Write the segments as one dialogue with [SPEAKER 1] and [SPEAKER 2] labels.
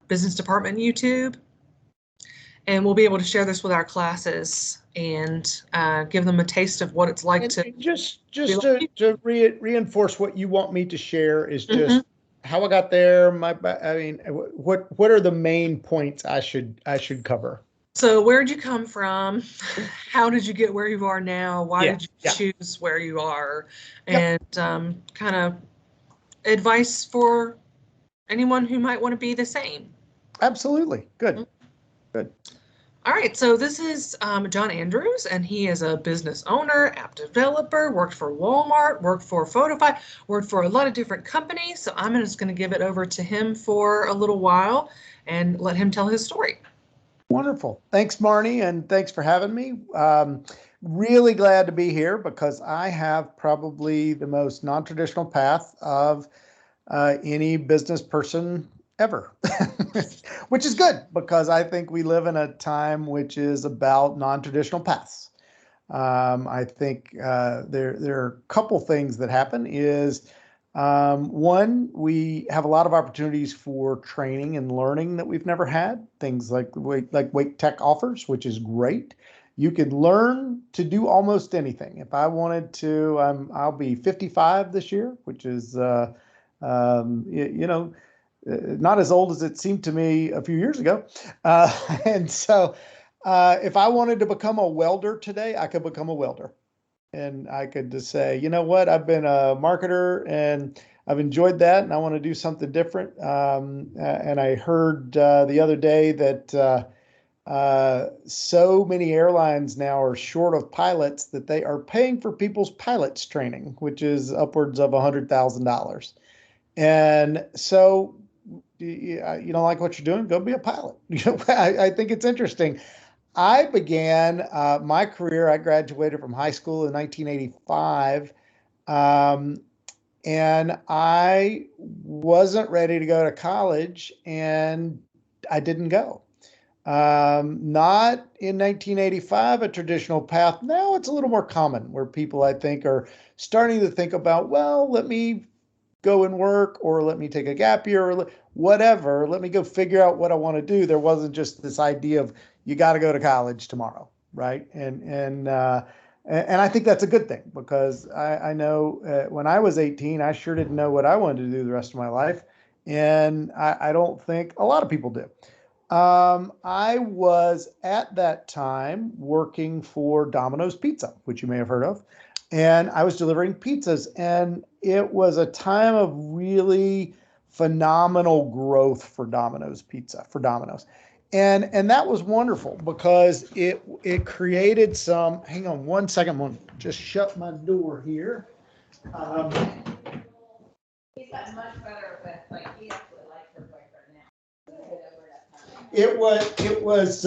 [SPEAKER 1] business department YouTube. And we'll be able to share this with our classes and give them a taste of what it's like
[SPEAKER 2] and
[SPEAKER 1] to
[SPEAKER 2] just
[SPEAKER 1] like
[SPEAKER 2] to reinforce what you want me to share is just how I got there. I mean, what are the main points I should cover?
[SPEAKER 1] So where did you come from? How did you get where you are now? Why
[SPEAKER 2] Yeah,
[SPEAKER 1] did you
[SPEAKER 2] yeah,
[SPEAKER 1] choose where you are?
[SPEAKER 2] yep,
[SPEAKER 1] And kind of advice for anyone who might want to be the same.
[SPEAKER 2] absolutely. Good, good.
[SPEAKER 1] All right, so this is John Andrews, and he is a business owner, app developer, worked for Walmart, worked for Photofy, worked for a lot of different companies. So I'm just going to give it over to him for a little while and let him tell his story.
[SPEAKER 2] Wonderful. Thanks, Marnie, and thanks for having me. Really glad to be here because I have probably the most non-traditional path of any business person ever, which is good because I think we live in a time which is about non-traditional paths. I think there are a couple things that happen is one, we have a lot of opportunities for training and learning that we've never had. Things like Wake Tech offers, which is great. You could learn to do almost anything. If I wanted to, I'll be 55 this year, which is not as old as it seemed to me a few years ago. And so if I wanted to become a welder today, I could become a welder. And I could just say, you know what, I've been a marketer and I've enjoyed that and I want to do something different. And I heard the other day that so many airlines now are short of pilots that they are paying for people's pilots training, which is upwards of $100,000. And so you don't like what you're doing, go be a pilot. I think it's interesting. I began my career, I graduated from high school in 1985, and I wasn't ready to go to college, and I didn't go. Not in 1985, a traditional path. Now it's a little more common where people, I think, are starting to think about, well, let me go and work, or let me take a gap year, or whatever. Let me go figure out what I want to do. There wasn't just this idea of you got to go to college tomorrow, right? And I think that's a good thing because I know when I was 18, I sure didn't know what I wanted to do the rest of my life, and I don't think a lot of people do. I was at that time working for Domino's Pizza, which you may have heard of, and I was delivering pizzas, and it was a time of really phenomenal growth for Domino's Pizza, for Domino's. And that was wonderful because it created some, hang on one second, I'm gonna just shut my door here. Um,
[SPEAKER 3] He's gotten much better with, like, he actually likes her boyfriend now.
[SPEAKER 2] it was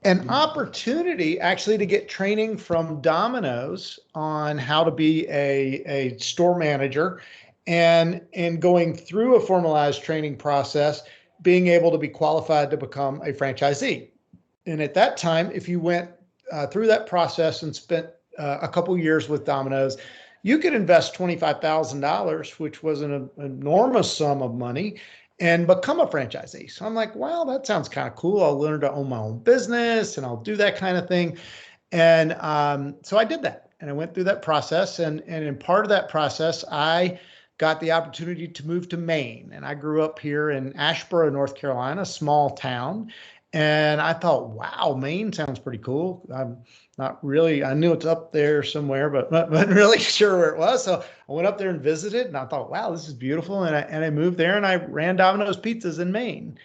[SPEAKER 2] an opportunity actually to get training from Domino's on how to be a store manager, and going through a formalized training process, being able to be qualified to become a franchisee. And at that time, if you went through that process and spent a couple years with Domino's, you could invest $25,000, which was an enormous sum of money, and become a franchisee. So I'm like, wow, that sounds kind of cool. I'll learn to own my own business and I'll do that kind of thing. And so I did that, and I went through that process. And in part of that process, I got the opportunity to move to Maine. And I grew up here in Asheboro, North Carolina, a small town. And I thought, wow, Maine sounds pretty cool. I'm not really, I knew it's up there somewhere, but wasn't really sure where it was. So I went up there and visited, and I thought, wow, this is beautiful. And I moved there, and I ran Domino's Pizzas in Maine.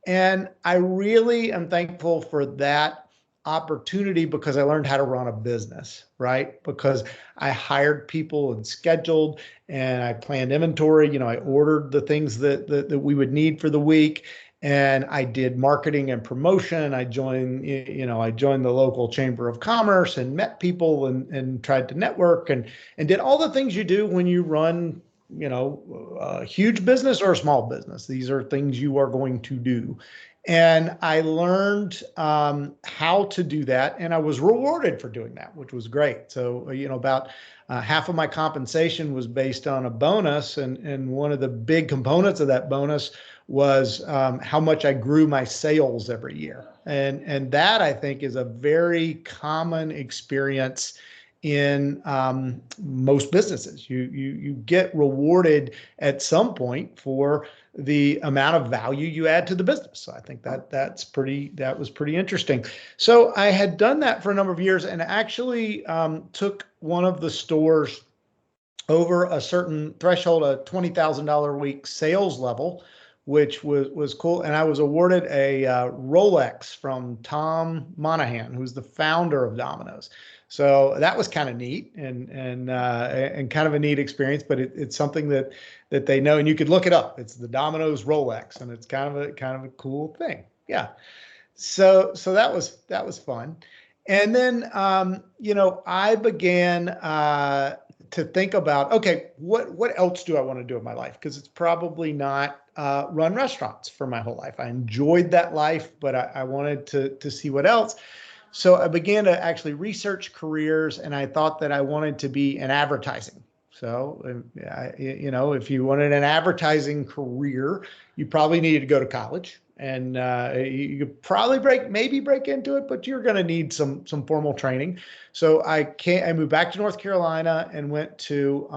[SPEAKER 2] And I really am thankful for that opportunity because I learned how to run a business, right? Because I hired people and scheduled, and I planned inventory. I ordered the things that we would need for the week. And I did marketing and promotion. I joined the local chamber of commerce and met people, and tried to network, and did all the things you do when you run a huge business or a small business. These are things you are going to do. And I learned how to do that, and I was rewarded for doing that, which was great. So, about Half of my compensation was based on a bonus, and one of the big components of that bonus was how much I grew my sales every year. And that, I think, is a very common experience in most businesses. You get rewarded at some point for the amount of value you add to the business. So I think that was pretty interesting. So I had done that for a number of years, and actually took one of the stores over a certain threshold, a $20,000 a week sales level, which was cool. And I was awarded a Rolex from Tom Monahan, who's the founder of Domino's. So that was kind of neat and kind of a neat experience, but it's something that they know, and you could look it up. It's the Domino's Rolex, and it's kind of a cool thing. Yeah. So that was fun. And then I began to think about, okay, what else do I want to do in my life? Because it's probably not run restaurants for my whole life. I enjoyed that life, but I wanted to see what else. So I began to actually research careers, and I thought that I wanted to be in advertising. So, if you wanted an advertising career, you probably needed to go to college, and you could probably break into it, but you're going to need some formal training. So I moved back to North Carolina and went to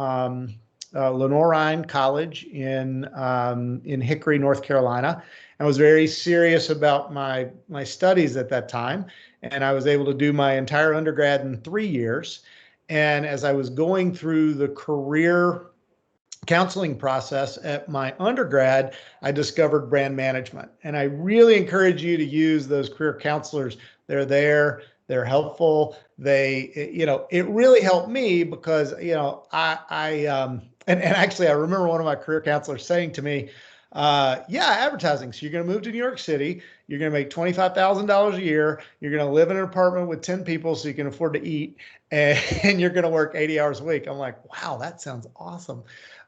[SPEAKER 2] Lenoir-Rhyne College in Hickory, North Carolina. I was very serious about my studies at that time, and I was able to do my entire undergrad in 3 years. And as I was going through the career counseling process at my undergrad, I discovered brand management. And I really encourage you to use those career counselors. They're there, they're helpful. It really helped me because, and actually I remember one of my career counselors saying to me, advertising. So you're going to move to New York City. You're going to make $25,000 a year. You're going to live in an apartment with 10 people so you can afford to eat, and you're going to work 80 hours a week. I'm like, wow, that sounds awesome.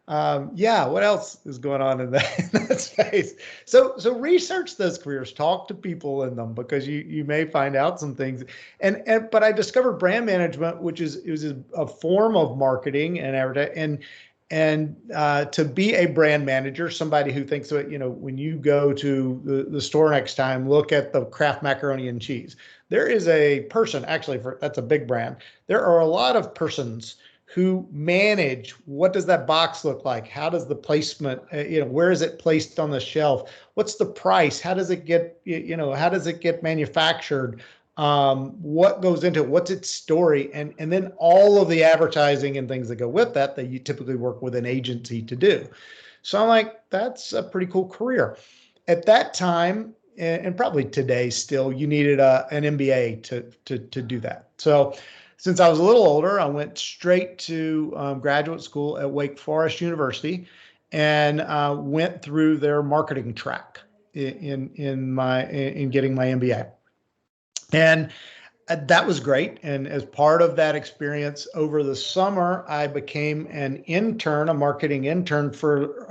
[SPEAKER 2] What else is going on in that space? So research those careers, talk to people in them, because you may find out some things. But I discovered brand management, which is a form of marketing and advertising. And to be a brand manager, somebody who thinks that, when you go to the store next time, look at the Kraft macaroni and cheese. There is a person, actually, that's a big brand. There are a lot of persons who manage, what does that box look like? How does the placement, where is it placed on the shelf? What's the price? How does it get, how does it get manufactured? What goes into it? What's its story? And then all of the advertising and things that go with that you typically work with an agency to do. So I'm like, that's a pretty cool career. At that time, and probably today still, you needed an MBA to do that. So since I was a little older, I went straight to graduate school at Wake Forest University, and went through their marketing track in getting my MBA. And that was great. And as part of that experience over the summer, I became a marketing intern for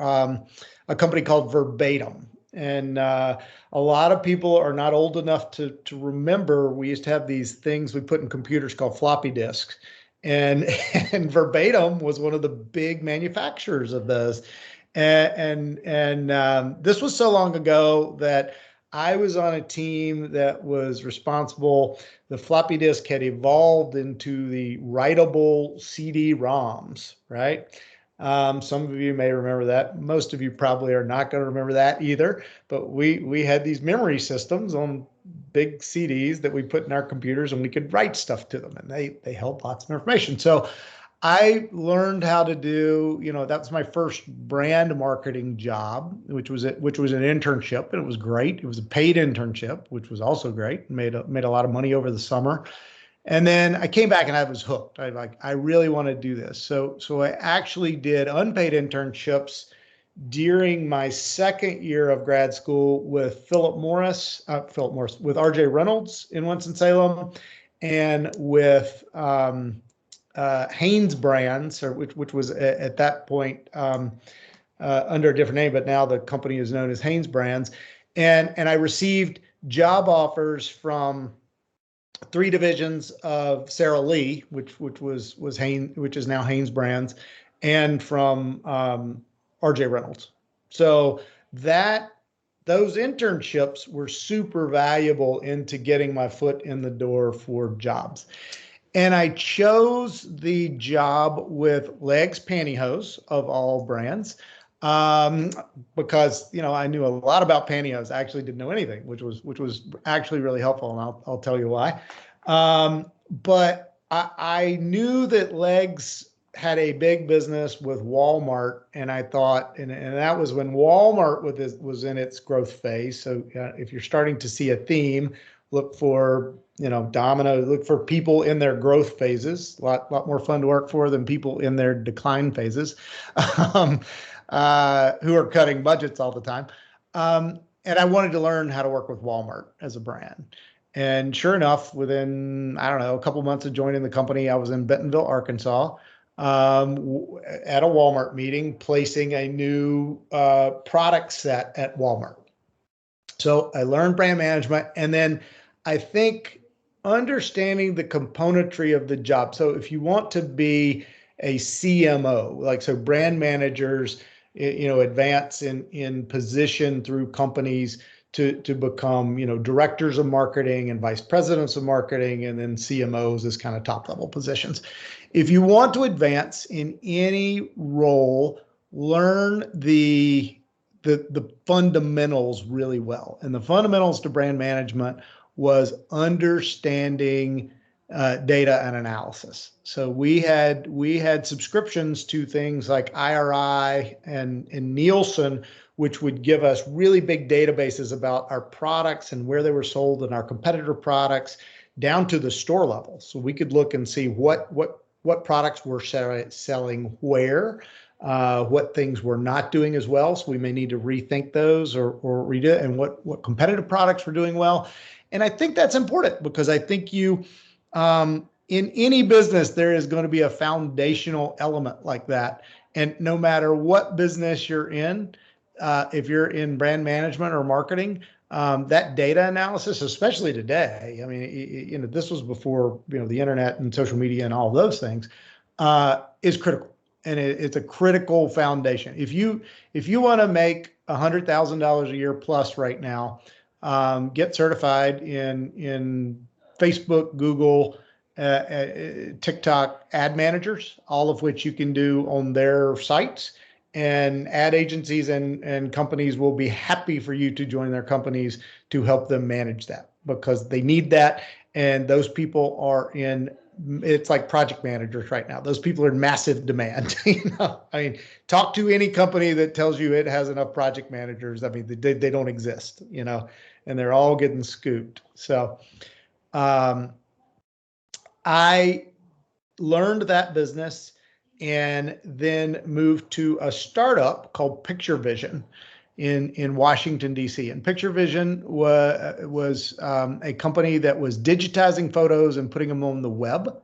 [SPEAKER 2] a company called Verbatim. And a lot of people are not old enough to remember, we used to have these things we put in computers called floppy disks. And Verbatim was one of the big manufacturers of those. And this was so long ago that I was on a team that was responsible. The floppy disk had evolved into the writable CD-ROMs, right? Some of you may remember that. Most of you probably are not going to remember that either. But we had these memory systems on big CDs that we put in our computers, and we could write stuff to them, and they held lots of information. So I learned how to do, that was my first brand marketing job, which was an internship, and it was great. It was a paid internship, which was also great. Made a lot of money over the summer. And then I came back and I was hooked. I really want to do this. So I actually did unpaid internships during my second year of grad school with with RJ Reynolds in Winston-Salem, and with Hanes Brands, which was at that point under a different name, but now the company is known as Hanes Brands. And I received job offers from 3 divisions of Sara Lee, which was Hanes, which is now Hanes Brands, and from R.J. Reynolds. So those internships were super valuable into getting my foot in the door for jobs. And I chose the job with Legs Pantyhose of all brands, because I knew a lot about pantyhose. I actually didn't know anything, which was actually really helpful, and I'll tell you why. But I knew that Legs had a big business with Walmart, and I thought, and that was when Walmart was in its growth phase. So if you're starting to see a theme, look for Domino, look for people in their growth phases. A lot more fun to work for than people in their decline phases, who are cutting budgets all the time. And I wanted to learn how to work with Walmart as a brand. And sure enough, within, I don't know, a couple months of joining the company, I was in Bentonville, Arkansas, at a Walmart meeting, placing a new product set at Walmart. So I learned brand management, and then I think understanding the componentry of the job. So if you want to be a CMO, so brand managers, advance in position through companies to become, directors of marketing and vice presidents of marketing, and then CMOs as kind of top level positions. If you want to advance in any role, learn the fundamentals really well. And the fundamentals to brand management was understanding data and analysis. So we had subscriptions to things like IRI and Nielsen, which would give us really big databases about our products and where they were sold and our competitor products down to the store level. So we could look and see what products were selling where, what things we're not doing as well. So we may need to rethink those or redo it, and what competitive products were doing well. And I think that's important, because I think in any business, there is going to be a foundational element like that. And no matter what business you're in, if you're in brand management or marketing, that data analysis, especially today, I mean, this was before, the internet and social media and all those things, is critical. And it's a critical foundation. If you want to make $100,000 a year plus right now, get certified in Facebook, Google, TikTok ad managers, all of which you can do on their sites. And ad agencies and companies will be happy for you to join their companies to help them manage that, because they need that. And those people are it's like project managers right now. Those people are in massive demand. Talk to any company that tells you it has enough project managers. I mean, they don't exist, and they're all getting scooped. So I learned that business, and then moved to a startup called Picture Vision in Washington, D.C. And Picture Vision was a company that was digitizing photos and putting them on the web.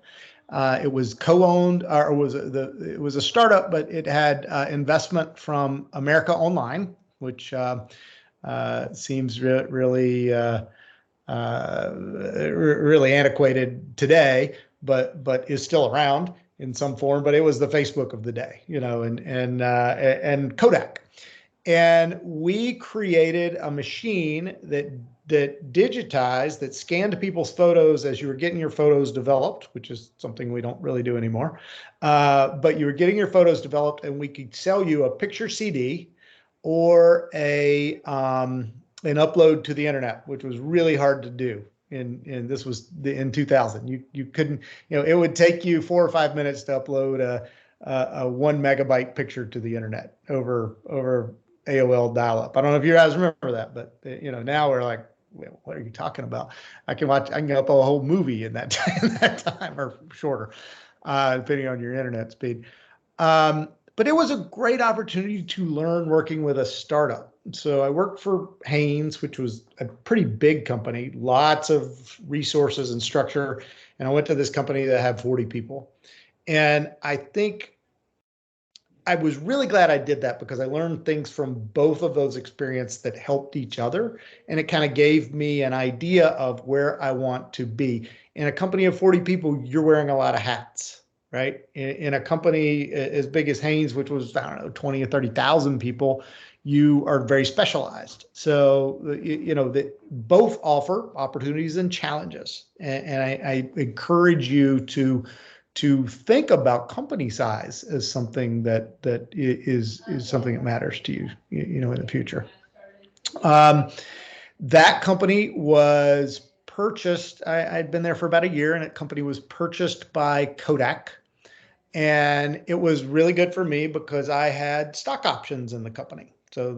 [SPEAKER 2] It was co-owned, or it was a startup, but it had investment from America Online, which seems really antiquated today, but is still around in some form. But it was the Facebook of the day, and Kodak. And we created a machine that digitized, that scanned people's photos as you were getting your photos developed, which is something we don't really do anymore. But you were getting your photos developed, and we could sell you a picture CD or an upload to the internet, which was really hard to do. And this was in 2000. You couldn't, it would take you 4 or 5 minutes to upload a 1 megabyte picture to the internet over AOL dial-up. I don't know if you guys remember that, but now we're like, what are you talking about? I can get up a whole movie in that time or shorter, depending on your internet speed. But it was a great opportunity to learn working with a startup. So I worked for Hanes, which was a pretty big company, lots of resources and structure. And I went to this company that had 40 people. And I think I was really glad I did that because I learned things from both of those experiences that helped each other. And it kind of gave me an idea of where I want to be. In a company of 40 people, you're wearing a lot of hats, right? In a company as big as Hanes, which was, I don't know, 20 or 30,000 people, you are very specialized. So, that both offer opportunities and challenges. And I encourage you to think about company size as something that is something that matters to you, in the future. That company was purchased. I'd been there for about a year, and that company was purchased by Kodak. And it was really good for me because I had stock options in the company. So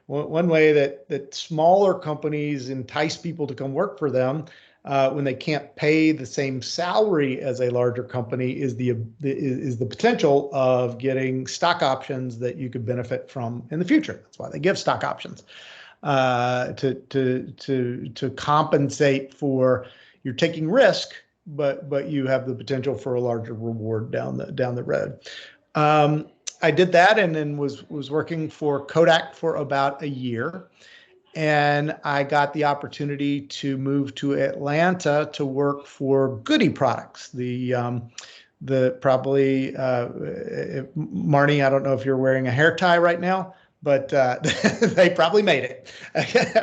[SPEAKER 2] one way that smaller companies entice people to come work for them when they can't pay the same salary as a larger company is the potential of getting stock options that you could benefit from in the future. That's why they give stock options to compensate for you're taking risk, but you have the potential for a larger reward down the road. I did that and then was working for Kodak for about a year. And I got the opportunity to move to Atlanta to work for Goody Products. Probably Marnie, I don't know if you're wearing a hair tie right now, but they probably made it.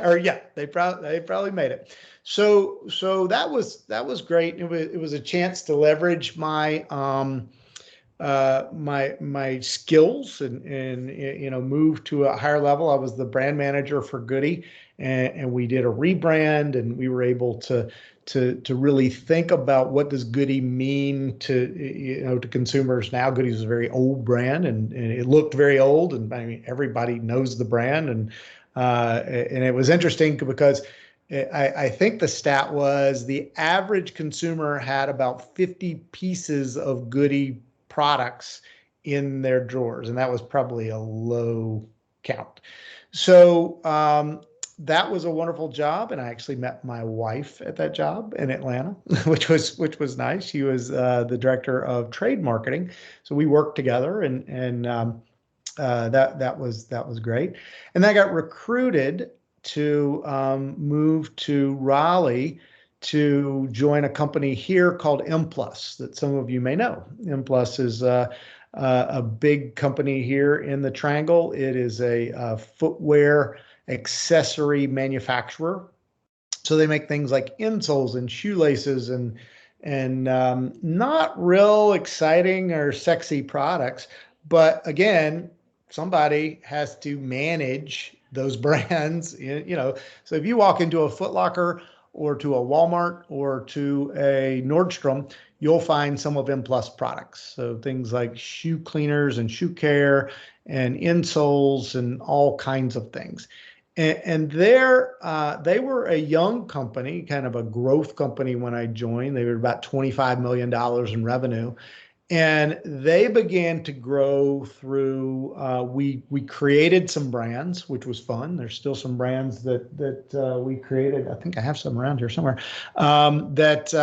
[SPEAKER 2] Or yeah, they probably made it. So that was great. It was a chance to leverage my my skills and move to a higher level. I was the brand manager for Goody, and we did a rebrand, and we were able to really think about what does Goody mean to consumers now. Goody is a very old brand, and it looked very old, and I mean everybody knows the brand, and it was interesting because I think the stat was the average consumer had about 50 pieces of Goody products in their drawers, and that was probably a low count. So that was a wonderful job, and I actually met my wife at that job in Atlanta, which was nice. She was the director of trade marketing, so we worked together, and that was great. And I got recruited to move to Raleigh to join a company here called M Plus that some of you may know. M Plus is a big company here in the Triangle. It is a footwear accessory manufacturer. So they make things like insoles and shoelaces and not real exciting or sexy products. But again, somebody has to manage those brands, So if you walk into a Foot Locker or to a Walmart or to a Nordstrom, you'll find some of M Plus products. So things like shoe cleaners and shoe care and insoles and all kinds of things. And they were a young company, kind of a growth company when I joined. They were about $25 million in revenue. And they began to grow through, we created some brands, which was fun. There's still some brands that we created. I think I have some around here somewhere that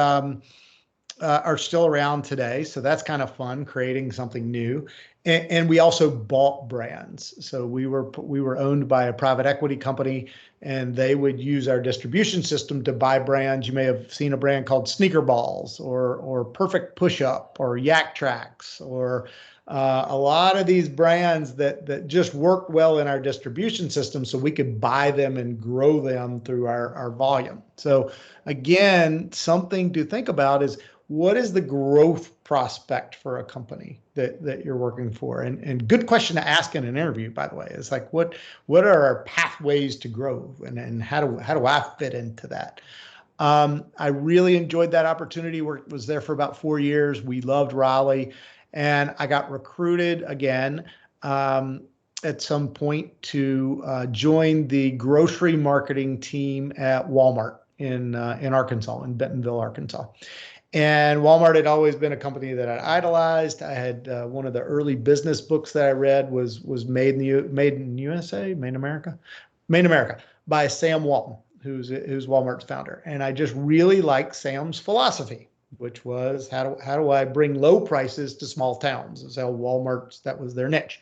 [SPEAKER 2] are still around today. So that's kind of fun, creating something new. And we also bought brands. So we were owned by a private equity company, and they would use our distribution system to buy brands. You may have seen a brand called Sneaker Balls or Perfect Push Up or Yak Tracks or a lot of these brands that just worked well in our distribution system, so we could buy them and grow them through our volume. So again, something to think about is, what is the growth prospect for a company that you're working for? And good question to ask in an interview, by the way, is like, what are our pathways to grow, and how do I fit into that? I really enjoyed that opportunity. Was there for about 4 years. We loved Raleigh, and I got recruited again at some point to join the grocery marketing team at Walmart in Arkansas, in Bentonville, Arkansas. And Walmart had always been a company that I idolized. I had one of the early business books that I read was Made in USA, Made in America by Sam Walton, who's Walmart's founder. And I just really liked Sam's philosophy. which was how do I bring low prices to small towns? And so Walmart's, that was their niche.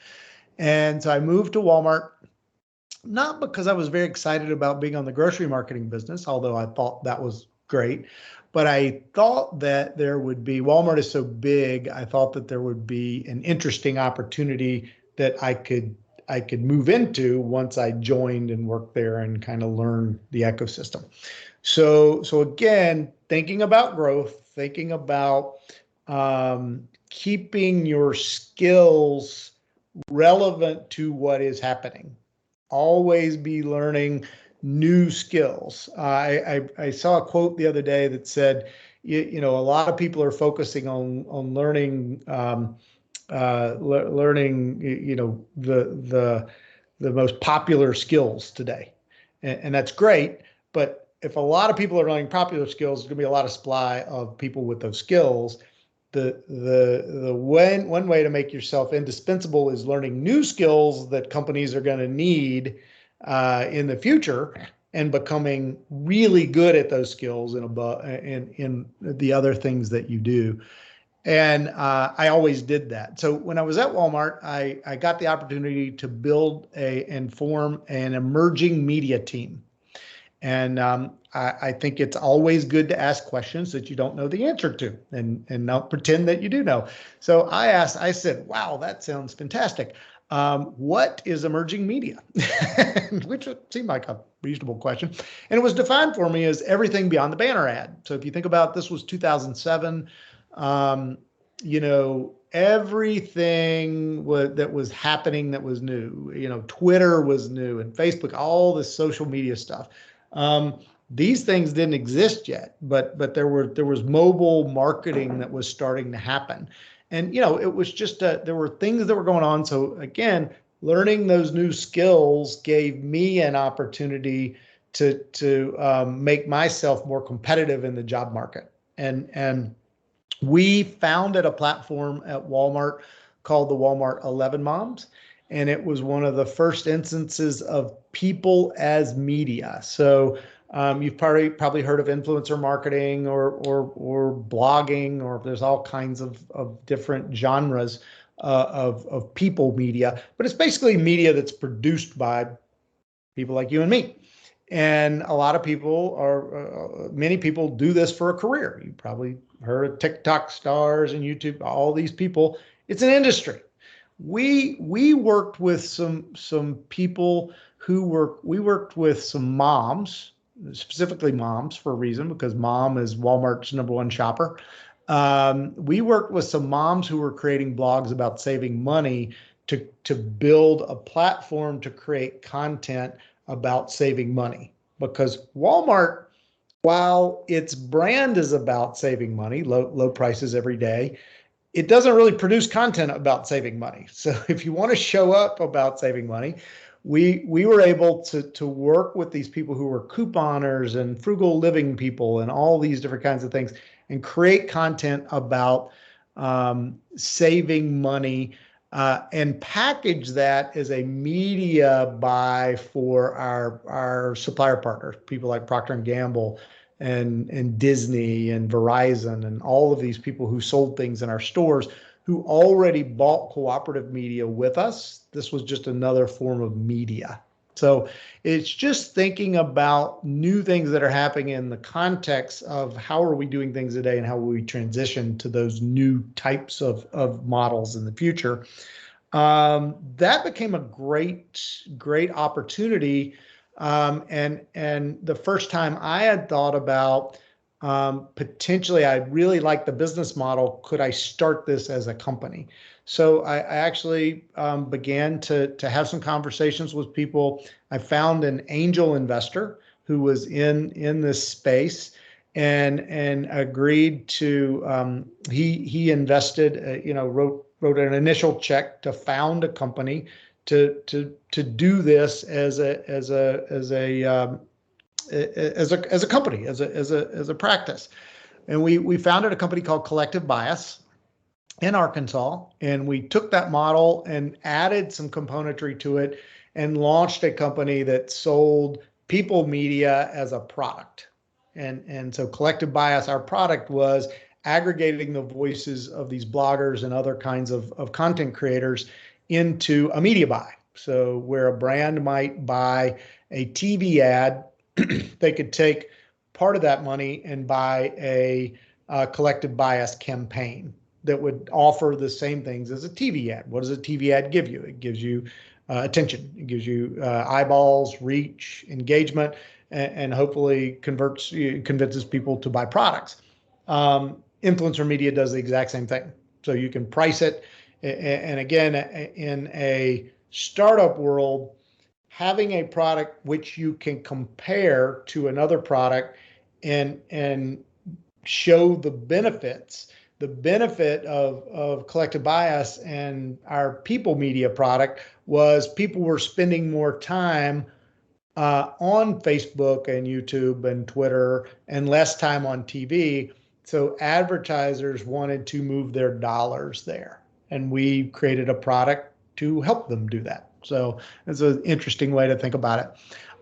[SPEAKER 2] And so I moved to Walmart, not because I was very excited about being on the grocery marketing business, although I thought that was great, but I thought that there would be, Walmart is so big, I thought that there would be an interesting opportunity that I could move into once I joined and worked there and kind of learn the ecosystem. So again, thinking about growth, thinking about keeping your skills relevant to what is happening. Always be learning new skills. I saw a quote the other day that said, you know, a lot of people are focusing on learning learning, you know, the most popular skills today, and that's great. But if a lot of people are learning popular skills, there's going to be a lot of supply of people with those skills. The one way to make yourself indispensable is learning new skills that companies are going to need in the future, and becoming really good at those skills in the other things that you do. And I always did that. So when I was at Walmart, I got the opportunity to build and form an emerging media team. And I think it's always good to ask questions that you don't know the answer to, and not pretend that you do know. So I said, wow, that sounds fantastic. What is emerging media? Which seemed like a reasonable question. And it was defined for me as everything beyond the banner ad. So if you think about, this was 2007, you know, everything that was happening that was new, you know, Twitter was new and Facebook, all this social media stuff. These things didn't exist yet, but there was mobile marketing that was starting to happen. And, you know, it was just, there were things that were going on. So again, learning those new skills gave me an opportunity to make myself more competitive in the job market. And we founded a platform at Walmart called the Walmart 11 Moms. And it was one of the first instances of people as media. So you've probably heard of influencer marketing or blogging, or there's all kinds of different genres of people media. But it's basically media that's produced by people like you and me. And a lot of people many people do this for a career. You probably heard of TikTok stars and YouTube, all these people. It's an industry. We worked with some people we worked with some moms, specifically moms for a reason, because mom is Walmart's #1 shopper. We worked with some moms who were creating blogs about saving money to build a platform to create content about saving money, because Walmart, while its brand is about saving money, low prices every day, it doesn't really produce content about saving money. So if you want to show up about saving money, we were able to work with these people who were couponers and frugal living people and all these different kinds of things, and create content about saving money, and package that as a media buy for our supplier partners, people like Procter & Gamble and Disney and Verizon and all of these people who sold things in our stores, who already bought cooperative media with us. This was just another form of media. So it's just thinking about new things that are happening in the context of how are we doing things today and how will we transition to those new types of models in the future. That became a great opportunity. And the first time I had thought about potentially, I really like the business model. Could I start this as a company? So I actually began to have some conversations with people. I found an angel investor who was in this space, and agreed to he invested, wrote an initial check to found a company to do this as a company, as a practice. And we founded a company called Collective Bias in Arkansas, and we took that model and added some componentry to it and launched a company that sold people media as a product. And so Collective Bias, our product was aggregating the voices of these bloggers and other kinds of content creators into a media buy. So where a brand might buy a TV ad, they could take part of that money and buy a collective bias campaign that would offer the same things as a TV ad. What does a TV ad give you? It gives you attention. It gives you eyeballs, reach, engagement, and hopefully convinces people to buy products. Influencer media does the exact same thing. So you can price it. And again, in a startup world, having a product which you can compare to another product and show the benefits. The benefit of collective bias and our people media product was people were spending more time on Facebook and YouTube and Twitter and less time on TV. So advertisers wanted to move their dollars there. And we created a product to help them do that. So it's an interesting way to think about it.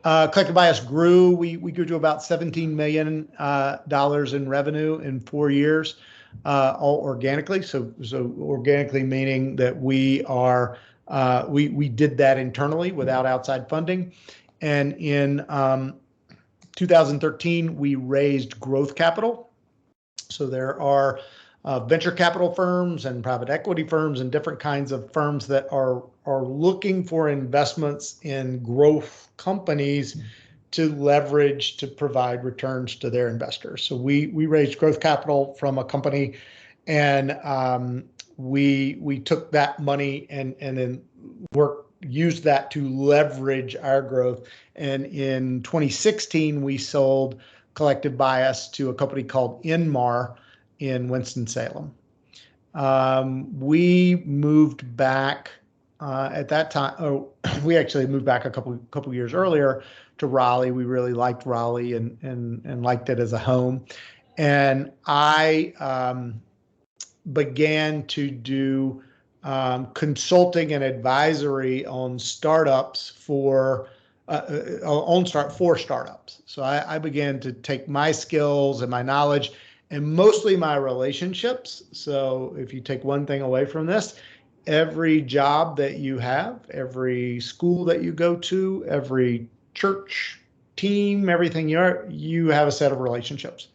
[SPEAKER 2] Collective Bias grew. We grew to about $17 million in revenue in 4 years, all organically. So organically meaning that we did that internally without outside funding. And in 2013, we raised growth capital. So there are venture capital firms and private equity firms and different kinds of firms that are looking for investments in growth companies to leverage to provide returns to their investors. So we raised growth capital from a company, and we took that money and then used that to leverage our growth. And in 2016, we sold Collective Bias to a company called Inmar in Winston-Salem. We moved back at that time. We actually moved back a couple years earlier to Raleigh. We really liked Raleigh and liked it as a home. And I began to do consulting and advisory on startups for startups. So I began to take my skills and my knowledge and mostly my relationships. So if you take one thing away from this, every job that you have, every school that you go to, every church team, everything you have a set of relationships.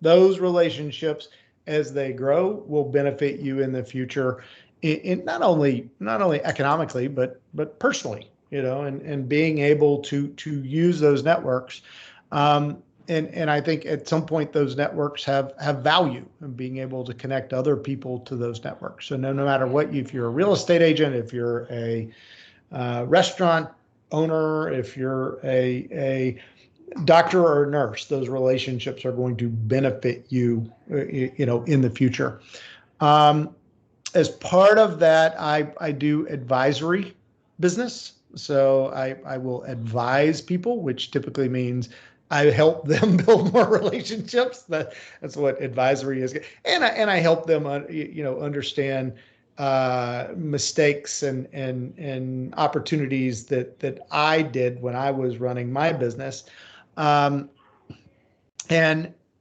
[SPEAKER 2] Those relationships, as they grow, will benefit you in the future, in not only economically, but personally, and being able to use those networks. And I think at some point those networks have value, and being able to connect other people to those networks. So no matter what, if you're a real estate agent, if you're a restaurant owner, if you're a doctor or a nurse, those relationships are going to benefit you, in the future. As part of that, I do advisory business. So I will advise people, which typically means I help them build more relationships. That's what advisory is. And I help them, understand mistakes and opportunities that I did when I was running my business. And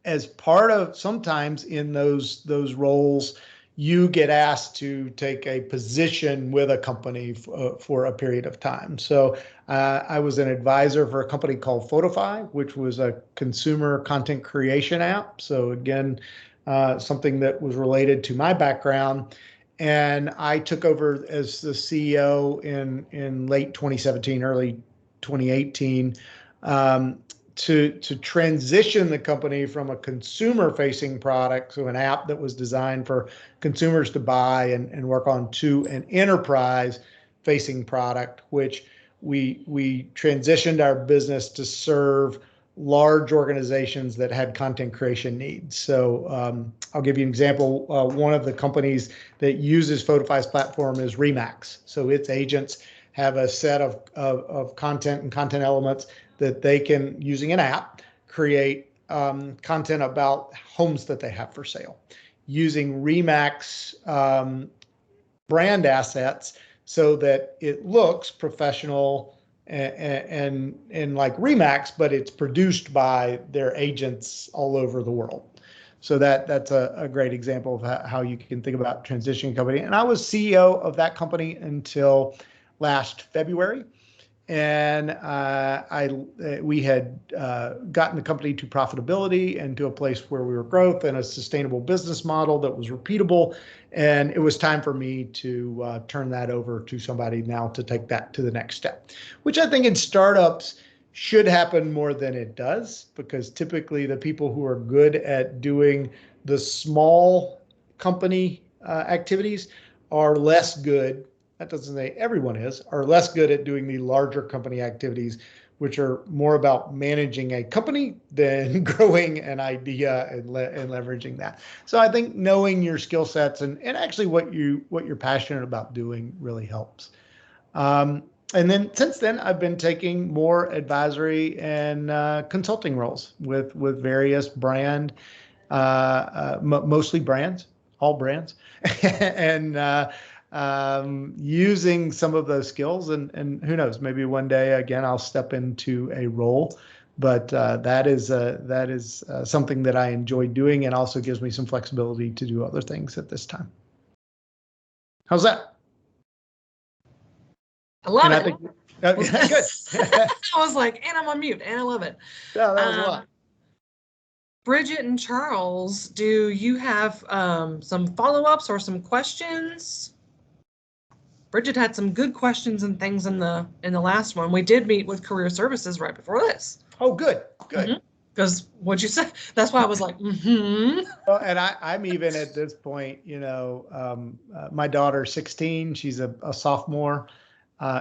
[SPEAKER 2] as part of, sometimes in those roles, you get asked to take a position with a company for a period of time. So I was an advisor for a company called Photofy, which was a consumer content creation app. So again, something that was related to my background. And I took over as the CEO in late 2017, early 2018, to transition the company from a consumer-facing product, so an app that was designed for consumers to buy and work on, to an enterprise-facing product, which we transitioned our business to serve large organizations that had content creation needs. So I'll give you an example. One of the companies that uses Photofy's platform is Remax. So its agents have a set of content and content elements that they can, using an app, create content about homes that they have for sale, using Remax brand assets so that it looks professional and like Remax, but it's produced by their agents all over the world. So that's a great example of how you can think about transitioning a company. And I was CEO of that company until last February. And we had gotten the company to profitability and to a place where we were growth and a sustainable business model that was repeatable. And it was time for me to turn that over to somebody now to take that to the next step, which I think in startups should happen more than it does, because typically the people who are good at doing the small company activities are less good. That doesn't say everyone are less good at doing the larger company activities, which are more about managing a company than growing an idea and leveraging that. So I think knowing your skill sets and actually what you're passionate about doing really helps. And then since then, I've been taking more advisory and consulting roles with various mostly brands, all brands, and using some of those skills. And who knows, maybe one day again I'll step into a role. But that is something that I enjoy doing, and also gives me some flexibility to do other things at this time. How's that?
[SPEAKER 1] I love
[SPEAKER 2] And
[SPEAKER 1] it.
[SPEAKER 2] I think, good.
[SPEAKER 1] I was like, and I'm on mute, and I love it.
[SPEAKER 2] Yeah, that was a lot.
[SPEAKER 1] Bridget and Charles, do you have some follow-ups or some questions? Bridget had some good questions and things in the last one. We did meet with Career Services right before this.
[SPEAKER 2] Oh, good.
[SPEAKER 1] Because what'd you say? That's why I was like,
[SPEAKER 2] Well, and I'm even at this point, my daughter's 16. She's a sophomore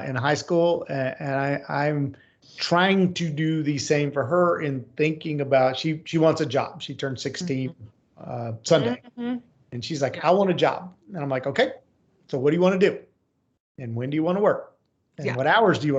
[SPEAKER 2] in high school, and I'm trying to do the same for her in thinking about, she wants a job. She turned 16 Sunday, and she's like, I want a job. And I'm like, okay, so what do you want to do? And when do you want to work? And what hours do you want